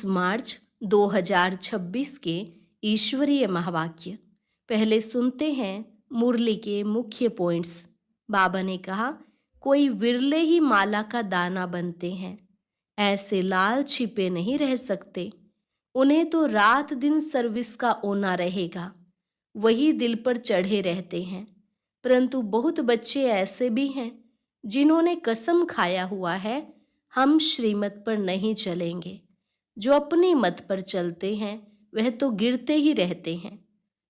मार्च 2026 के ईश्वरीय महावाक्य। पहले सुनते हैं मुरली के मुख्य पॉइंट्स। बाबा ने कहा, कोई विरले ही माला का दाना बनते हैं। ऐसे लाल छिपे नहीं रह सकते। उन्हें तो रात दिन सर्विस का ओना रहेगा। वही दिल पर चढ़े रहते हैं। परंतु बहुत बच्चे ऐसे भी हैं जिन्होंने कसम खाया हुआ है, हम श्रीमत पर नहीं चलेंगे। जो अपनी मत पर चलते हैं वह तो गिरते ही रहते हैं।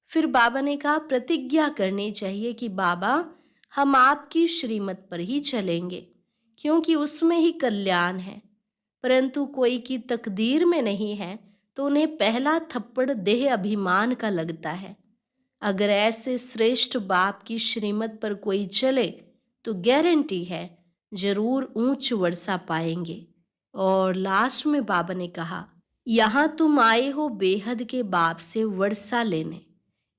फिर बाबा ने कहा, प्रतिज्ञा करनी चाहिए कि बाबा, हम आपकी श्रीमत पर ही चलेंगे, क्योंकि उसमें ही कल्याण है। परंतु कोई की तकदीर में नहीं है तो उन्हें पहला थप्पड़ देह अभिमान का लगता है। अगर ऐसे श्रेष्ठ बाप की श्रीमत पर कोई चले तो गारंटी है जरूर ऊंच वर्षा पाएंगे। और लास्ट में बाबा ने कहा, यहाँ तुम आए हो बेहद के बाप से वर्षा लेने,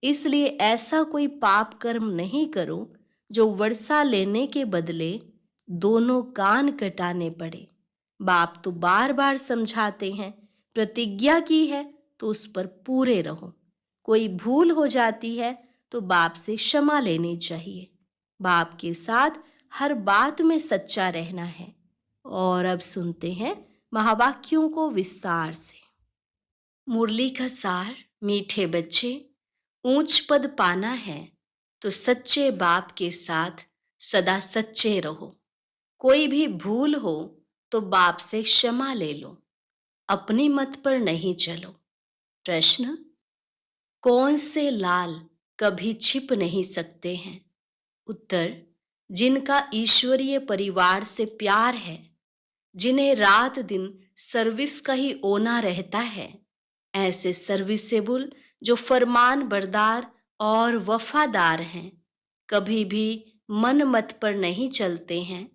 इसलिए ऐसा कोई पाप कर्म नहीं करो जो वर्षा लेने के बदले दोनों कान कटाने पड़े। बाप तो बार बार समझाते हैं, प्रतिज्ञा की है तो उस पर पूरे रहो। कोई भूल हो जाती है तो बाप से क्षमा लेनी चाहिए। बाप के साथ हर बात में सच्चा रहना है। और अब सुनते हैं महावाक्यों को विस्तार से। मुरली का सार। मीठे बच्चे, ऊंच पद पाना है तो सच्चे बाप के साथ सदा सच्चे रहो। कोई भी भूल हो तो बाप से क्षमा ले लो। अपनी मत पर नहीं चलो। प्रश्न, कौन से लाल कभी छिप नहीं सकते हैं? उत्तर, जिनका ईश्वरीय परिवार से प्यार है, जिन्हें रात दिन सर्विस का ही ओना रहता है। ऐसे सर्विसेबल जो फरमान बरदार और वफादार हैं, कभी भी मन मत पर नहीं चलते हैं,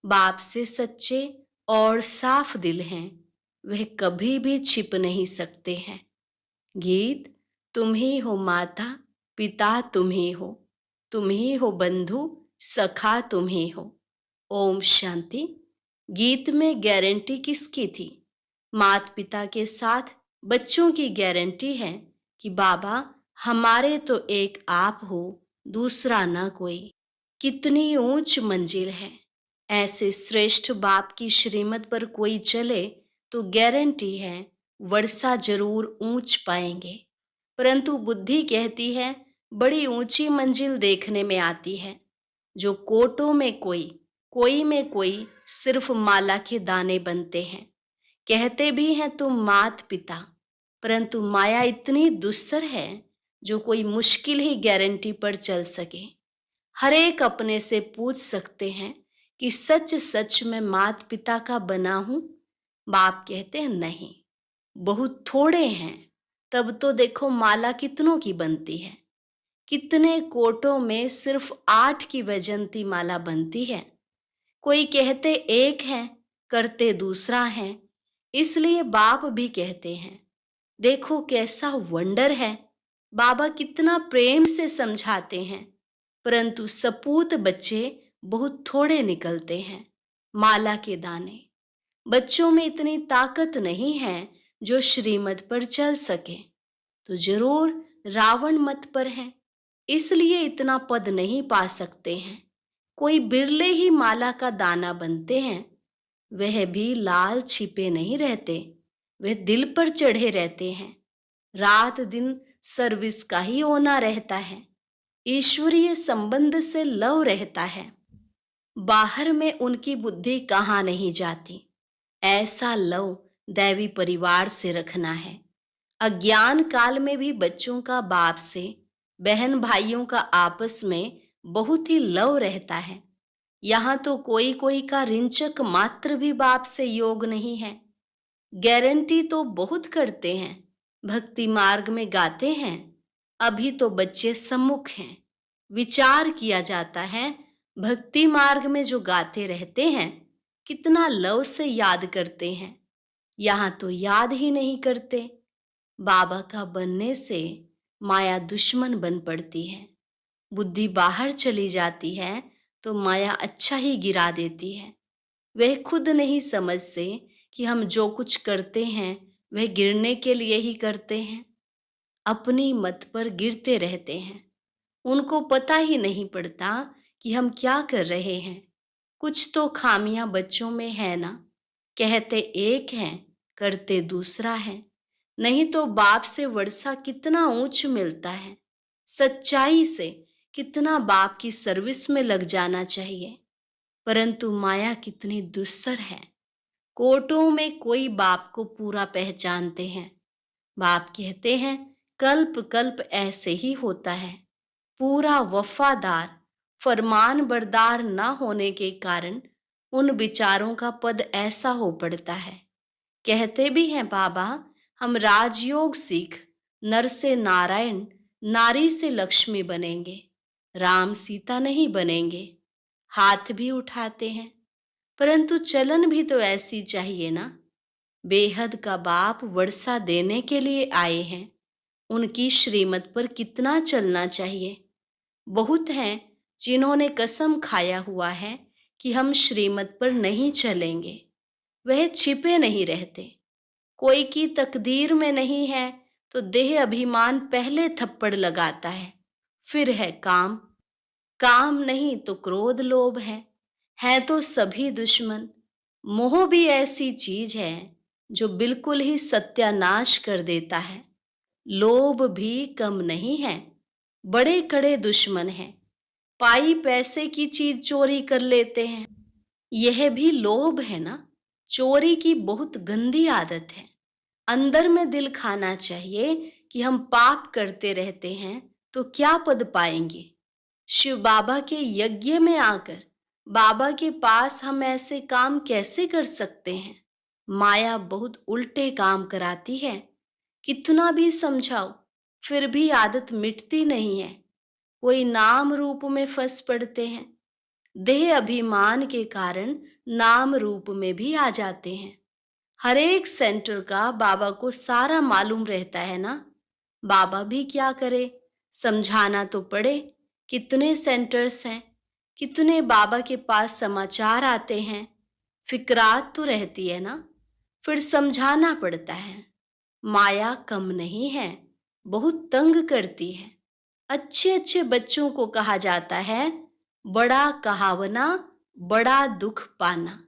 बाप से सच्चे और साफ दिल हैं, वह कभी भी छिप नहीं सकते हैं। गीत। तुम ही हो माता पिता, तुम ही हो बंधु सखा, तुम ही हो। ओम शांति। गीत में गारंटी किसकी थी? माता पिता के साथ बच्चों की गारंटी है कि बाबा, हमारे तो एक आप हो, दूसरा ना कोई। कितनी ऊंच मंजिल है। ऐसे श्रेष्ठ बाप की श्रीमत पर कोई चले तो गारंटी है वर्षा जरूर ऊंच पाएंगे। परंतु बुद्धि कहती है बड़ी ऊंची मंजिल देखने में आती है। जो कोटों में कोई में कोई सिर्फ माला के दाने बनते हैं। कहते भी हैं तुम मात पिता, परंतु माया इतनी दुस्सर है जो कोई मुश्किल ही गारंटी पर चल सके। हर एक अपने से पूछ सकते हैं कि सच सच मैं मात पिता का बना हूं? बाप कहते हैं नहीं, बहुत थोड़े हैं। तब तो देखो माला कितनों की बनती है। कितने कोटों में सिर्फ 8 की वैजंती माला बनती है। कोई कहते एक है, करते दूसरा है। इसलिए बाप भी कहते हैं, देखो कैसा वंडर है। बाबा कितना प्रेम से समझाते हैं, परंतु सपूत बच्चे बहुत थोड़े निकलते हैं। माला के दाने। बच्चों में इतनी ताकत नहीं है जो श्रीमत पर चल सके, तो जरूर रावण मत पर है, इसलिए इतना पद नहीं पा सकते हैं। कोई बिरले ही माला का दाना बनते हैं। वह भी लाल छिपे नहीं रहते, वह दिल पर चढ़े रहते हैं। रात दिन सर्विस का ही होना रहता है। ईश्वरीय संबंध से लव रहता है। बाहर में उनकी बुद्धि कहाँ नहीं जाती। ऐसा लव दैवी परिवार से रखना है। अज्ञान काल में भी बच्चों का बाप से, बहन भाइयों का आपस में बहुत ही लव रहता है। यहाँ तो कोई कोई का रिंचक मात्र भी बाप से योग नहीं है। गारंटी तो बहुत करते हैं, भक्ति मार्ग में गाते हैं। अभी तो बच्चे सम्मुख हैं। विचार किया जाता है, भक्ति मार्ग में जो गाते रहते हैं कितना लव से याद करते हैं। यहाँ तो याद ही नहीं करते। बाबा का बनने से माया दुश्मन बन पड़ती है। बुद्धि बाहर चली जाती है तो माया अच्छा ही गिरा देती है। वह खुद नहीं समझते कि हम जो कुछ करते हैं वह गिरने के लिए ही करते हैं, अपनी मत पर गिरते रहते हैं। उनको पता ही नहीं पड़ता कि हम क्या कर रहे हैं। कुछ तो खामियां बच्चों में है ना, कहते एक हैं, करते दूसरा है। नहीं तो बाप से वर्षा कितना ऊंच मिलता है। सच्चाई से कितना बाप की सर्विस में लग जाना चाहिए, परंतु माया कितनी दुस्सर है। कोर्टों में कोई बाप को पूरा पहचानते हैं। बाप कहते हैं कल्प कल्प ऐसे ही होता है। पूरा वफादार फरमान बरदार न होने के कारण उन विचारों का पद ऐसा हो पड़ता है। कहते भी हैं बाबा, हम राजयोग सीख नर से नारायण, नारी से लक्ष्मी बनेंगे, राम सीता नहीं बनेंगे। हाथ भी उठाते हैं, परंतु चलन भी तो ऐसी चाहिए ना। बेहद का बाप वर्षा देने के लिए आए हैं, उनकी श्रीमत पर कितना चलना चाहिए। बहुत हैं जिन्होंने कसम खाया हुआ है कि हम श्रीमत पर नहीं चलेंगे। वह छिपे नहीं रहते। कोई की तकदीर में नहीं है तो देह अभिमान पहले थप्पड़ लगाता है, फिर है काम। काम नहीं तो क्रोध लोभ है तो सभी दुश्मन। मोह भी ऐसी चीज है जो बिल्कुल ही सत्यानाश कर देता है। लोभ भी कम नहीं है, बड़े कड़े दुश्मन हैं। पाई पैसे की चीज चोरी कर लेते हैं, यह भी लोभ है ना। चोरी की बहुत गंदी आदत है। अंदर में दिल खाना चाहिए कि हम पाप करते रहते हैं तो क्या पद पाएंगे। शिव बाबा के यज्ञ में आकर बाबा के पास हम ऐसे काम कैसे कर सकते हैं। माया बहुत उल्टे काम कराती है। कितना भी समझाओ फिर भी आदत मिटती नहीं है। कोई नाम रूप में फंस पड़ते हैं, देह अभिमान के कारण नाम रूप में भी आ जाते हैं। हर एक सेंटर का बाबा को सारा मालूम रहता है ना। बाबा भी क्या करे, समझाना तो पड़े। कितने सेंटर्स हैं, कितने बाबा के पास समाचार आते हैं। फिक्रात तो रहती है ना, फिर समझाना पड़ता है। माया कम नहीं है, बहुत तंग करती है। अच्छे अच्छे बच्चों को कहा जाता है बड़ा कहावना, बड़ा दुख पाना।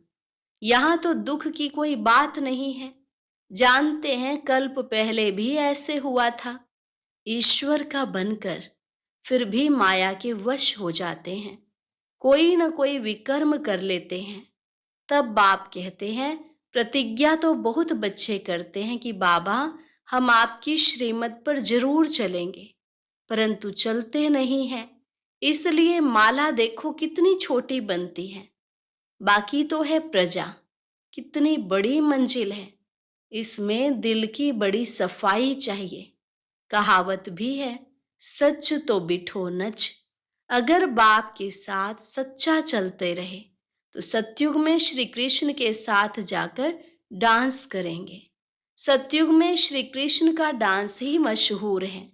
यहाँ तो दुख की कोई बात नहीं है। जानते हैं कल्प पहले भी ऐसे हुआ था। ईश्वर का बनकर फिर भी माया के वश हो जाते हैं, कोई न कोई विकर्म कर लेते हैं। तब बाप कहते हैं प्रतिज्ञा तो बहुत बच्चे करते हैं कि बाबा हम आपकी श्रीमत पर जरूर चलेंगे, परंतु चलते नहीं हैं। इसलिए माला देखो कितनी छोटी बनती है। बाकी तो है प्रजा, कितनी बड़ी मंजिल है। इसमें दिल की बड़ी सफाई चाहिए। कहावत भी है सच तो बिठो नच। अगर बाप के साथ सच्चा चलते रहे तो सतयुग में श्री कृष्ण के साथ जाकर डांस करेंगे। सतयुग में श्री कृष्ण का डांस ही मशहूर है।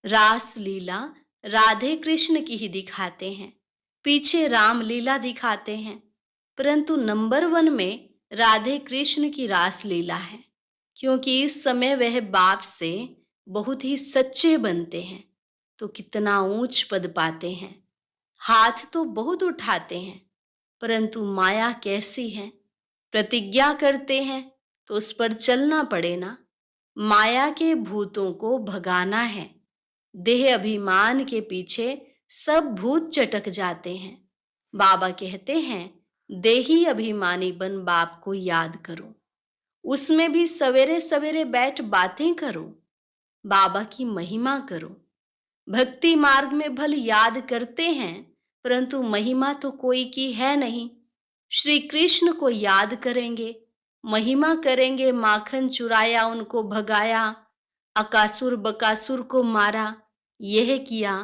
रास लीला राधे कृष्ण की ही दिखाते हैं, पीछे राम लीला दिखाते हैं, परंतु नंबर 1 में राधे कृष्ण की रास लीला है, क्योंकि इस समय वह बाप से बहुत ही सच्चे बनते हैं तो कितना ऊंच पद पाते हैं। हाथ तो बहुत उठाते हैं, परंतु माया कैसी है। प्रतिज्ञा करते हैं तो उस पर चलना पड़े ना। माया के भूतों को भगाना है। देह अभिमान के पीछे सब भूत चटक जाते हैं। बाबा कहते हैं देही अभिमानी बन बाप को याद करो। उसमें भी सवेरे सवेरे बैठ बातें करो, बाबा की महिमा करो। भक्ति मार्ग में भल याद करते हैं, परंतु महिमा तो कोई की है नहीं। श्री कृष्ण को याद करेंगे, महिमा करेंगे, माखन चुराया उनको भगाया, अकासुर बकासुर को मारा, यह किया,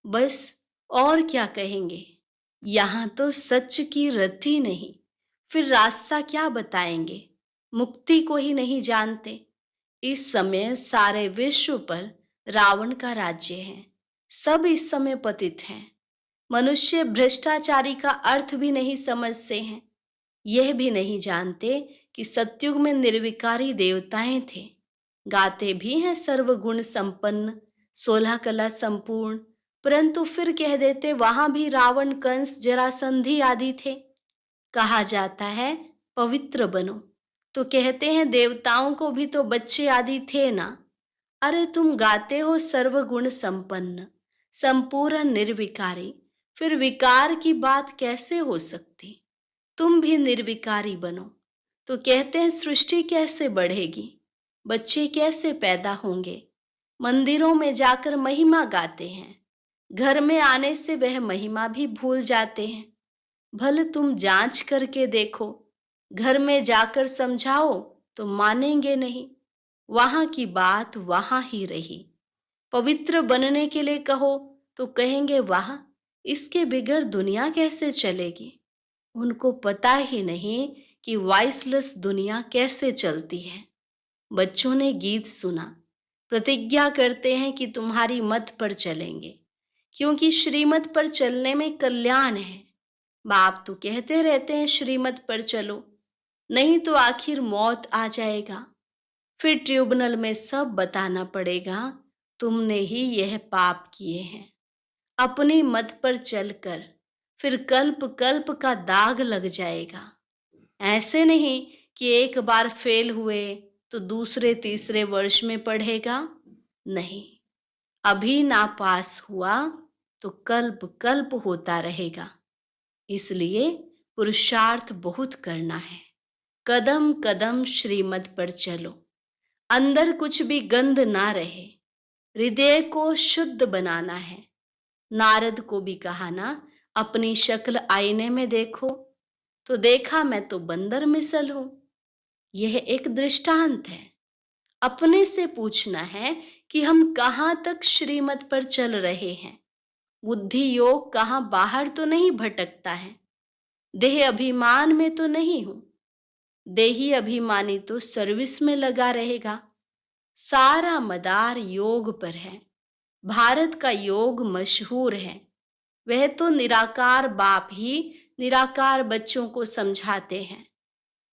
बस और क्या कहेंगे। यहाँ तो सच की रति नहीं, फिर रास्ता क्या बताएंगे। मुक्ति को ही नहीं जानते। इस समय सारे विश्व पर रावण का राज्य है। सब इस समय पतित हैं। मनुष्य भ्रष्टाचारी का अर्थ भी नहीं समझते हैं। यह भी नहीं जानते कि सतयुग में निर्विकारी देवताएं थे, गाते भी हैं सर्वगुण संपन्न, 16 कला संपूर्ण, परंतु फिर कह देते वहां भी रावण, कंस, जरासंधि आदि थे। कहा जाता है पवित्र बनो, तो कहते हैं देवताओं को भी तो बच्चे आदि थे ना। अरे तुम गाते हो सर्वगुण संपन्न, संपूर्ण निर्विकारी, फिर विकार की बात कैसे हो सकती? तुम भी निर्विकारी बनो, तो कहते हैं सृष्टि कैसे बढ़ेगी, बच्चे कैसे पैदा होंगे? मंदिरों में जाकर महिमा गाते हैं, घर में आने से वह महिमा भी भूल जाते हैं। भले तुम जांच करके देखो, घर में जाकर समझाओ तो मानेंगे नहीं, वहां की बात वहां ही रही। पवित्र बनने के लिए कहो तो कहेंगे वाह, इसके बिगड़ दुनिया कैसे चलेगी। उनको पता ही नहीं कि वॉइसलेस दुनिया कैसे चलती है। बच्चों ने गीत सुना, प्रतिज्ञा करते हैं कि तुम्हारी मत पर चलेंगे, क्योंकि श्रीमत पर चलने में कल्याण है। बाप तो कहते रहते हैं श्रीमत पर चलो, नहीं तो आखिर मौत आ जाएगा। फिर ट्रिब्यूनल में सब बताना पड़ेगा, तुमने ही यह पाप किए हैं। अपनी मत पर चलकर फिर कल्प कल्प का दाग लग जाएगा। ऐसे नहीं कि एक बार फेल हुए तो दूसरे तीसरे वर्ष में पढ़ेगा। नहीं, अभी ना पास हुआ तो कल्प कल्प होता रहेगा। इसलिए पुरुषार्थ बहुत करना है। कदम कदम श्रीमत पर चलो, अंदर कुछ भी गंध ना रहे, हृदय को शुद्ध बनाना है। नारद को भी कहा ना, अपनी शक्ल आईने में देखो, तो देखा मैं तो बंदर मिसल हूं। यह एक दृष्टांत है। अपने से पूछना है कि हम कहां तक श्रीमत पर चल रहे हैं। बुद्धि योग कहां बाहर तो नहीं भटकता है। देह अभिमान में तो नहीं हूं। देही अभिमानी तो सर्विस में लगा रहेगा। सारा मदार योग पर है। भारत का योग मशहूर है। वह तो निराकार बाप ही निराकार बच्चों को समझाते हैं।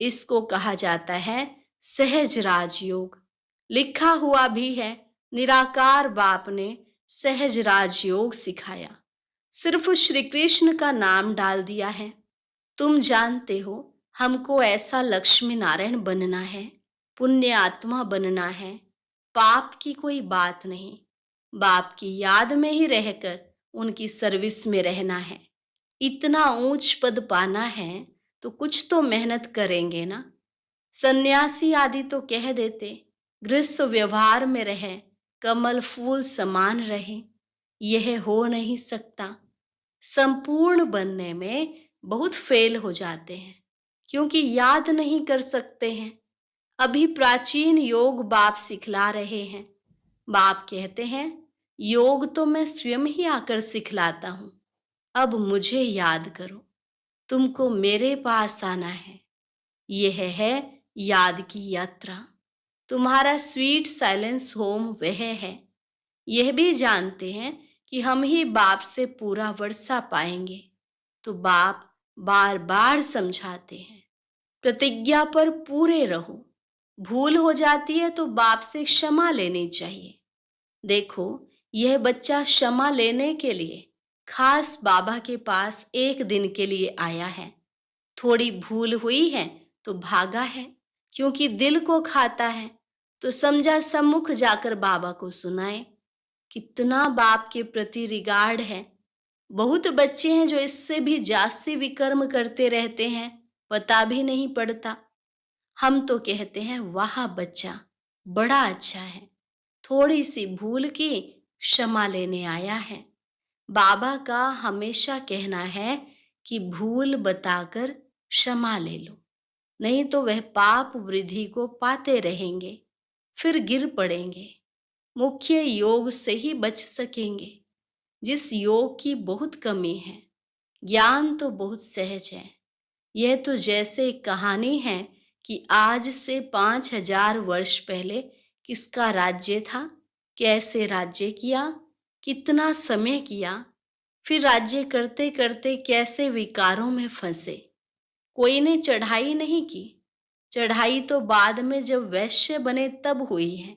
इसको कहा जाता है सहज राजयोग। लिखा हुआ भी है, निराकार बाप ने सहज राजयोग सिखाया। सिर्फ श्री कृष्ण का नाम डाल दिया है। तुम जानते हो, हमको ऐसा लक्ष्मी नारायण बनना है, पुण्य आत्मा बनना है। पाप की कोई बात नहीं। बाप की याद में ही रहकर उनकी सर्विस में रहना है। इतना ऊंच पद पाना है तो कुछ तो मेहनत करेंगे ना। सन्यासी आदि तो कह देते गृहस्थ व्यवहार में रहे, कमल फूल समान रहे। यह हो नहीं सकता। संपूर्ण बनने में बहुत फेल हो जाते हैं, क्योंकि याद नहीं कर सकते हैं। अभी प्राचीन योग बाप सिखला रहे हैं। बाप कहते हैं योग तो मैं स्वयं ही आकर सिखलाता हूं। अब मुझे याद करो, तुमको मेरे पास आना है। यह है याद की यात्रा। तुम्हारा स्वीट साइलेंस होम वह है। यह भी जानते हैं कि हम ही बाप से पूरा वर्षा पाएंगे, तो बाप बार बार समझाते हैं प्रतिज्ञा पर पूरे रहो। भूल हो जाती है तो बाप से क्षमा लेनी चाहिए। देखो, यह बच्चा क्षमा लेने के लिए खास बाबा के पास एक दिन के लिए आया है। थोड़ी भूल हुई है तो भागा है, क्योंकि दिल को खाता है। तो समझा सम्मुख जाकर बाबा को सुनाए। कितना बाप के प्रति रिगार्ड है। बहुत बच्चे हैं जो इससे भी जास्ती विकर्म करते रहते हैं, पता भी नहीं पड़ता। हम तो कहते हैं वाह बच्चा बड़ा अच्छा है, थोड़ी सी भूल की, क्षमा लेने आया है। बाबा का हमेशा कहना है कि भूल बताकर क्षमा ले लो, नहीं तो वह पाप वृद्धि को पाते रहेंगे, फिर गिर पड़ेंगे। मुख्य योग से ही बच सकेंगे, जिस योग की बहुत कमी है। ज्ञान तो बहुत सहज है। यह तो जैसे एक कहानी है कि आज से 5000 वर्ष पहले किसका राज्य था, कैसे राज्य किया, कितना समय किया, फिर राज्य करते करते कैसे विकारों में फंसे। कोई ने चढ़ाई नहीं की। चढ़ाई तो बाद में जब वैश्य बने तब हुई है।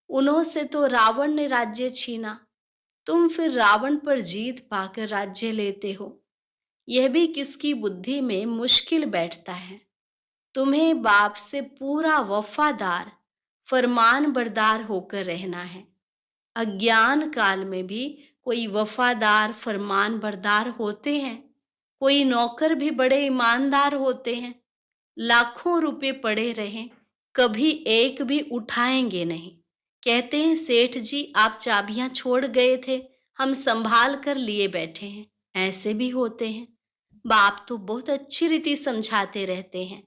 उन्हों से तो रावण ने राज्य छीना, तुम फिर रावण पर जीत पाकर राज्य लेते हो। यह भी किसकी बुद्धि में मुश्किल बैठता है। तुम्हें बाप से पूरा वफादार, फरमान बरदार होकर रहना है। अज्ञान काल में भी कोई वफादार, फरमान बरदार होते हैं। कोई नौकर भी बड़े ईमानदार होते हैं। लाखों रुपए पड़े रहें, कभी एक भी उठाएंगे नहीं। कहते हैं, सेठ जी आप चाबियां छोड़ गए थे, हम संभाल कर लिए बैठे हैं। ऐसे भी होते हैं। बाप तो बहुत अच्छी रीति समझाते रहते हैं।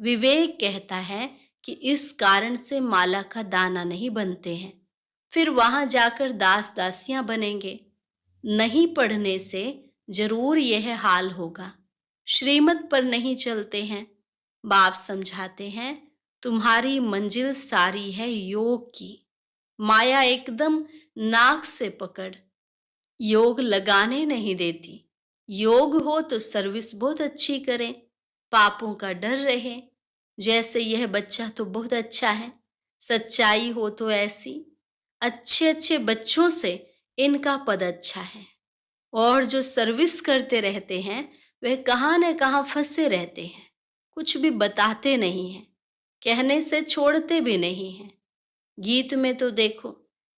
विवेक कहता है कि इस कारण से माला का दाना नहीं बनते हैं, फिर वहां जाकर दास दासियां बनेंगे। नहीं पढ़ने से जरूर यह हाल होगा। श्रीमत पर नहीं चलते हैं। बाप समझाते हैं, तुम्हारी मंजिल सारी है योग की। माया एकदम नाक से पकड़ योग लगाने नहीं देती। योग हो तो सर्विस बहुत अच्छी करें, पापों का डर रहे। जैसे यह बच्चा तो बहुत अच्छा है, सच्चाई हो तो ऐसी। अच्छे अच्छे बच्चों से इनका पद अच्छा है। और जो सर्विस करते रहते हैं वे कहाँ न कहाँ फंसे रहते हैं, कुछ भी बताते नहीं हैं, कहने से छोड़ते भी नहीं हैं। गीत में तो देखो,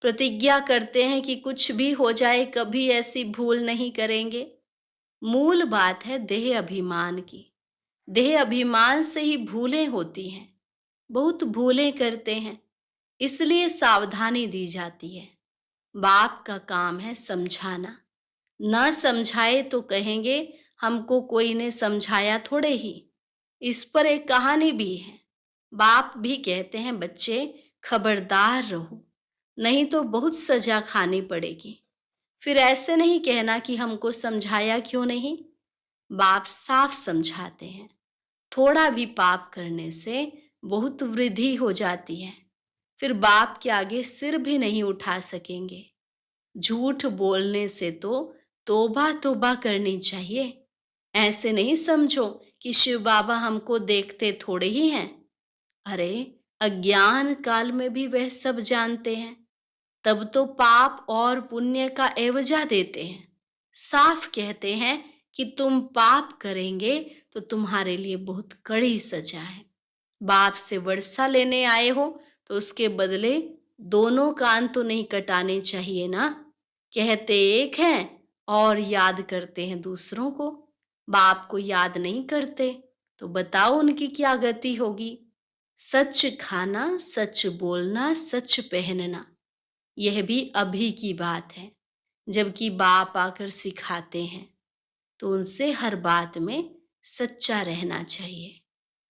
प्रतिज्ञा करते हैं कि कुछ भी हो जाए कभी ऐसी भूल नहीं करेंगे। मूल बात है देह अभिमान की। देह अभिमान से ही भूलें होती हैं। बहुत भूलें करते हैं, इसलिए सावधानी दी जाती है। बाप का काम है समझाना। ना समझाए तो कहेंगे हमको कोई ने समझाया थोड़े ही। इस पर एक कहानी भी है। बाप भी कहते हैं, बच्चे खबरदार रहो, नहीं तो बहुत सजा खानी पड़ेगी। फिर ऐसे नहीं कहना कि हमको समझाया क्यों नहीं। बाप साफ समझाते हैं, थोड़ा भी पाप करने से बहुत वृद्धि हो जाती है। फिर बाप के आगे सिर भी नहीं उठा सकेंगे। झूठ बोलने से तो तौबा तौबा करनी चाहिए। ऐसे नहीं समझो कि शिव बाबा हमको देखते थोड़े ही हैं। अरे अज्ञान काल में भी वह सब जानते हैं, तब तो पाप और पुण्य का एवजा देते हैं। साफ कहते हैं कि तुम पाप करेंगे तो तुम्हारे लिए बहुत कड़ी सजा है। बाप से वर्षा लेने आए हो तो उसके बदले दोनों कान तो नहीं कटाने चाहिए ना। कहते एक हैं और याद करते हैं दूसरों को। बाप को याद नहीं करते तो बताओ उनकी क्या गति होगी। सच खाना, सच बोलना, सच पहनना, यह भी अभी की बात है। जबकि बाप आकर सिखाते हैं तो उनसे हर बात में सच्चा रहना चाहिए।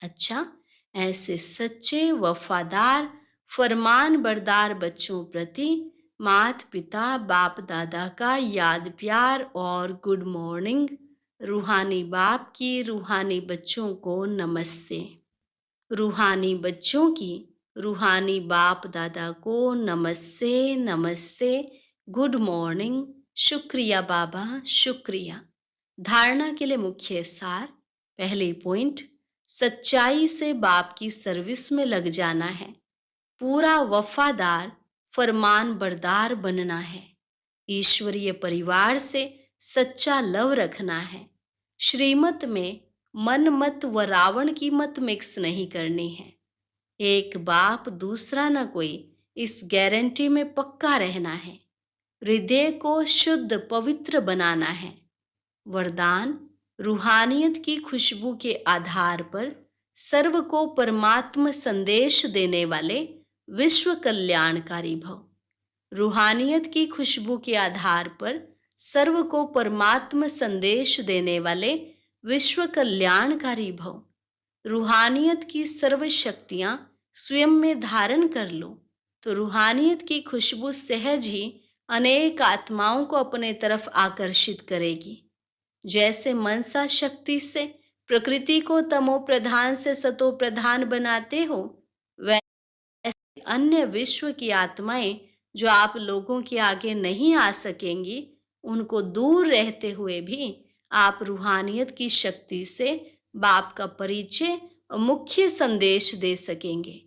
अच्छा, ऐसे सच्चे, वफादार, फरमान बरदार बच्चों प्रति माता पिता, बाप दादा का याद प्यार और गुड मॉर्निंग। रूहानी बाप की रूहानी बच्चों को नमस्ते। रूहानी बच्चों की रूहानी बाप दादा को नमस्ते नमस्ते, गुड मॉर्निंग। शुक्रिया बाबा, शुक्रिया। धारणा के लिए मुख्य सार। पहली पॉइंट, सच्चाई से बाप की सर्विस में लग जाना है। पूरा वफादार, फरमान बरदार बनना है। ईश्वरीय परिवार से सच्चा लव रखना है। श्रीमत में मन मत व रावण की मत मिक्स नहीं करनी है। एक बाप दूसरा न कोई, इस गारंटी में पक्का रहना है। हृदय को शुद्ध पवित्र बनाना है। वरदान, रूहानियत की खुशबू के आधार पर सर्व को परमात्मा संदेश देने वाले विश्व कल्याणकारी भव। रूहानियत की खुशबू के आधार पर सर्व को परमात्मा संदेश देने वाले विश्व कल्याणकारी भव। रूहानियत की सर्व शक्तियां स्वयं में धारण कर लो तो रूहानियत की खुशबू सहज ही अनेक आत्माओं को अपने तरफ आकर्षित करेगी। जैसे मनसा शक्ति से प्रकृति को तमो प्रधान से सतो प्रधान बनाते हो, वैसे अन्य विश्व की आत्माएं जो आप लोगों के आगे नहीं आ सकेंगी, उनको दूर रहते हुए भी आप रूहानियत की शक्ति से बाप का परिचय और मुख्य संदेश दे सकेंगे।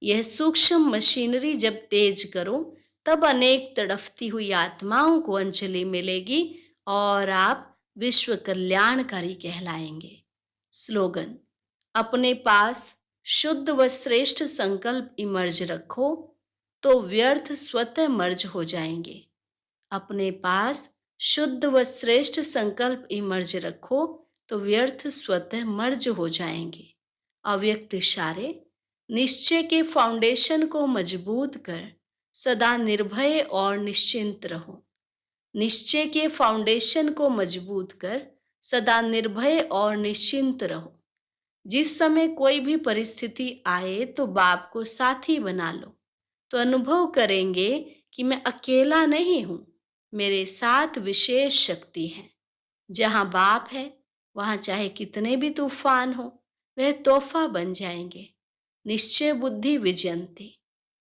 यह सूक्ष्म मशीनरी जब तेज करो तब अनेक तड़फती हुई आत्माओं को अंजलि मिलेगी और आप विश्व कल्याणकारी कहलाएंगे। स्लोगन: अपने पास शुद्ध व श्रेष्ठ संकल्प इमर्ज रखो तो व्यर्थ स्वतः मर्ज हो जाएंगे। अपने पास शुद्ध व श्रेष्ठ संकल्प इमर्ज रखो तो व्यर्थ स्वतः मर्ज हो जाएंगे। अव्यक्त इशारे: निश्चय के फाउंडेशन को मजबूत कर सदा निर्भय और निश्चिंत रहो। निश्चय के फाउंडेशन को मजबूत कर सदा निर्भय और निश्चिंत रहो। जिस समय कोई भी परिस्थिति आए तो बाप को साथी बना लो, तो अनुभव करेंगे कि मैं अकेला नहीं हूं, मेरे साथ विशेष शक्ति है। जहां बाप है वहां चाहे कितने भी तूफान हो वह तोहफा बन जाएंगे। निश्चय बुद्धि विजयंती,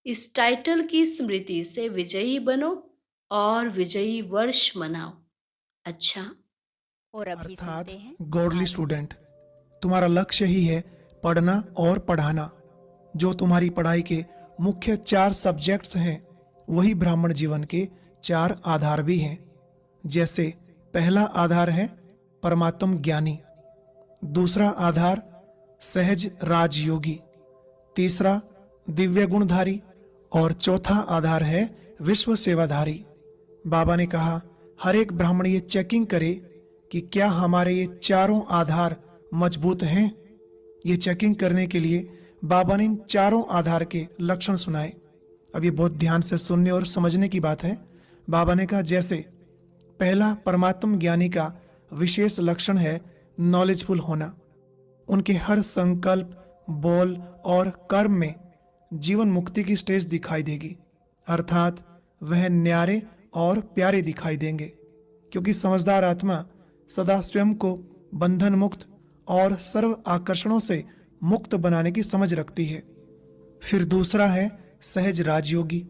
इस टाइटल की स्मृति से विजयी बनो और विजयी वर्ष मनाओ। अच्छा, और अभी अर्थात सुनते हैं गॉडली आज स्टूडेंट, तुम्हारा लक्ष्य ही है पढ़ना और पढ़ाना। जो तुम्हारी पढ़ाई के मुख्य 4 सब्जेक्ट्स हैं वही ब्राह्मण जीवन के 4 आधार भी हैं। जैसे पहला आधार है परमात्म ज्ञानी, दूसरा आधार सहज राजयोगी, तीसरा दिव्य गुणधारी और चौथा आधार है विश्व सेवाधारी। बाबा ने कहा हर एक ब्राह्मण ये चेकिंग करे कि क्या हमारे ये चारों आधार मजबूत हैं। ये चेकिंग करने के लिए बाबा ने इन चारों आधार के लक्षण सुनाए। अब ये बहुत ध्यान से सुनने और समझने की बात है। बाबा ने कहा जैसे पहला परमात्म ज्ञानी का विशेष लक्षण है नॉलेजफुल होना। उनके हर संकल्प, बोल और कर्म में जीवन मुक्ति की स्टेज दिखाई देगी, अर्थात वह न्यारे और प्यारे दिखाई देंगे, क्योंकि समझदार आत्मा सदा स्वयं को बंधन मुक्त और सर्व आकर्षणों से मुक्त बनाने की समझ रखती है। फिर दूसरा है सहज राजयोगी,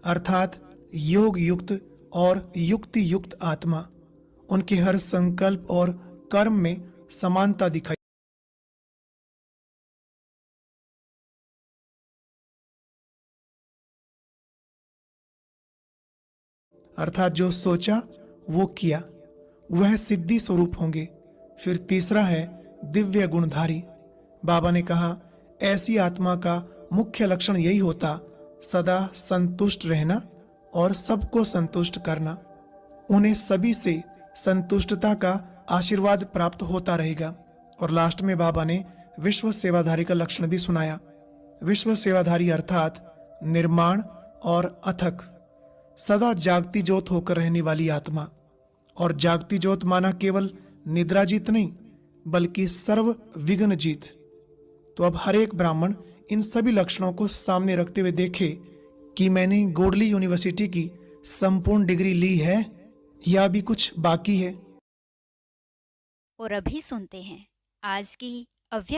अर्थात योग युक्त और युक्ति युक्त आत्मा। उनके हर संकल्प और कर्म में समानता दिखाई, अर्थात जो सोचा वो किया, वह सिद्धि स्वरूप होंगे। फिर तीसरा है दिव्य गुणधारी। बाबा ने कहा ऐसी आत्मा का मुख्य लक्षण यही होता सदा संतुष्ट रहना और सबको संतुष्ट करना। उन्हें सभी से संतुष्टता का आशीर्वाद प्राप्त होता रहेगा। और लास्ट में बाबा ने विश्व सेवाधारी का लक्षण भी सुनाया। विश्व सेवाधारी अर्थात निर्माण और अथक, सदा जागती ज्योत होकर रहने वाली आत्मा। और जागती ज्योत माना केवल निद्रा जीत नहीं, बल्कि सर्व विघ्न जीत। तो अब हर एक ब्राह्मण इन सभी लक्षणों को सामने रखते हुए देखे कि मैंने गोडली यूनिवर्सिटी की संपूर्ण डिग्री ली है या अभी कुछ बाकी है। और अभी सुनते हैं आज की अव्यक्त